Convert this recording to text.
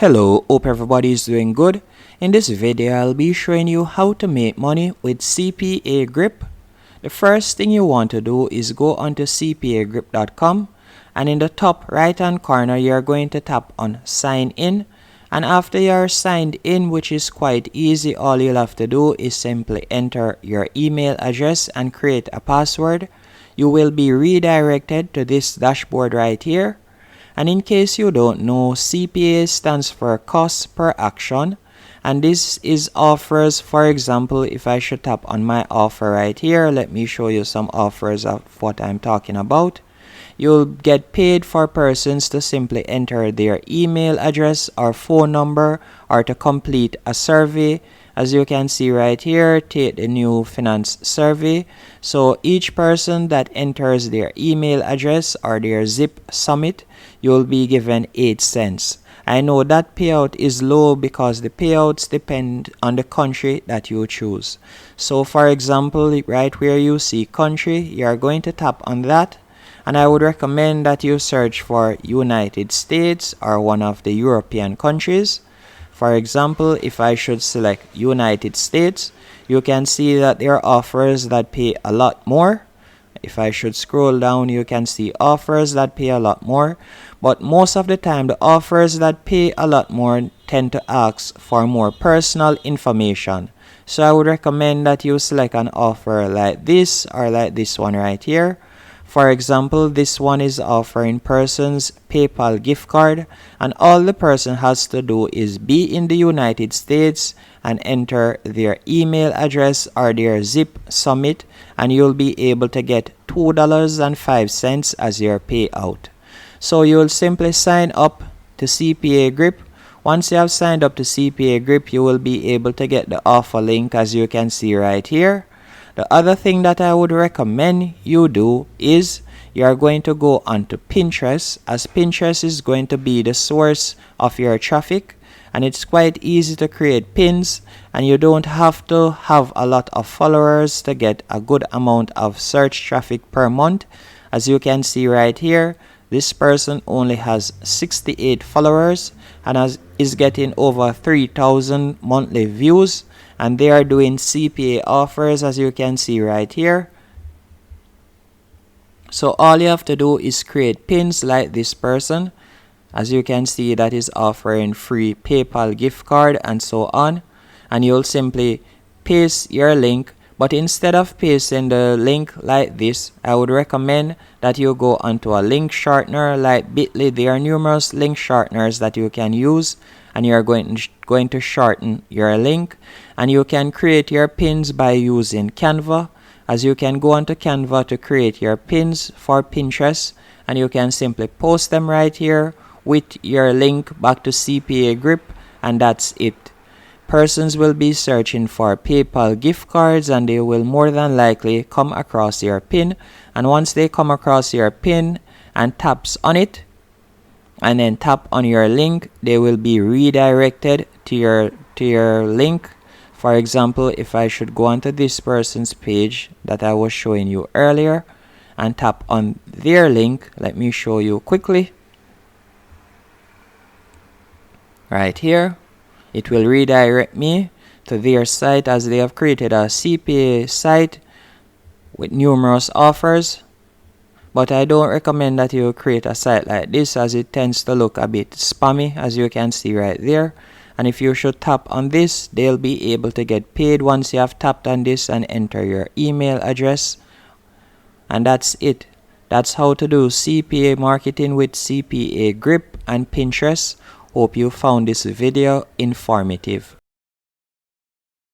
Hello, hope everybody is doing good. In this video, I'll be showing you how to make money with CPA Grip. The first thing you want to do is go onto cpagrip.com, and in the top right hand corner, you're going to tap on sign in. And after you're signed in, which is quite easy, all you'll have to do is simply enter your email address and create a password. You will be redirected to this dashboard right here. And in case you don't know, CPA stands for cost per action, and this is offers. For example, if I should tap on my offer right here, let me show you some offers of what I'm talking about. You'll get paid for persons to simply enter their email address or phone number or to complete a survey. As you can see right here, take the new finance survey. So each person that enters their email address or their zip summit, you'll be given 8 cents. I know that payout is low because the payouts depend on the country that you choose. So for example, right where you see country, you're going to tap on that. And I would recommend that you search for United States or one of the European countries. For example, if I should select United States, you can see that there are offers that pay a lot more. If I should scroll down, you can see offers that pay a lot more. But most of the time, the offers that pay a lot more tend to ask for more personal information. So I would recommend that you select an offer like this or like this one right here. For example, this one is offering persons PayPal gift card, and all the person has to do is be in the United States and enter their email address or their zip summit, and you'll be able to get $2.05 as your payout. So you'll simply sign up to CPA Grip. Once you have signed up to CPA Grip, you will be able to get the offer link as you can see right here. The other thing that I would recommend you do is you are going to go onto Pinterest, as Pinterest is going to be the source of your traffic, and it's quite easy to create pins, and you don't have to have a lot of followers to get a good amount of search traffic per month. As you can see right here, this person only has 68 followers and is getting over 3,000 monthly views. And they are doing CPA offers, as you can see right here. So all you have to do is create pins like this person. As you can see, that is offering free PayPal gift card and so on. And you'll simply paste your link. But instead of pasting the link like this, I would recommend that you go onto a link shortener like Bitly. There are numerous link shorteners that you can use, and you're going to shorten your link. And you can create your pins by using Canva, as you can go onto Canva to create your pins for Pinterest, and you can simply post them right here with your link back to CPA Grip, and that's it. Persons will be searching for PayPal gift cards, and they will more than likely come across your pin. And once they come across your pin and taps on it, and then tap on your link, they will be redirected to your link. For example, if I should go onto this person's page that I was showing you earlier and tap on their link, let me show you quickly. Right here, it will redirect me to their site, as they have created a CPA site with numerous offers. But I don't recommend that you create a site like this, as it tends to look a bit spammy, as you can see right there. And if you should tap on this, they'll be able to get paid once you have tapped on this and enter your email address. And that's it. That's how to do CPA marketing with CPA Grip and Pinterest. Hope you found this video informative.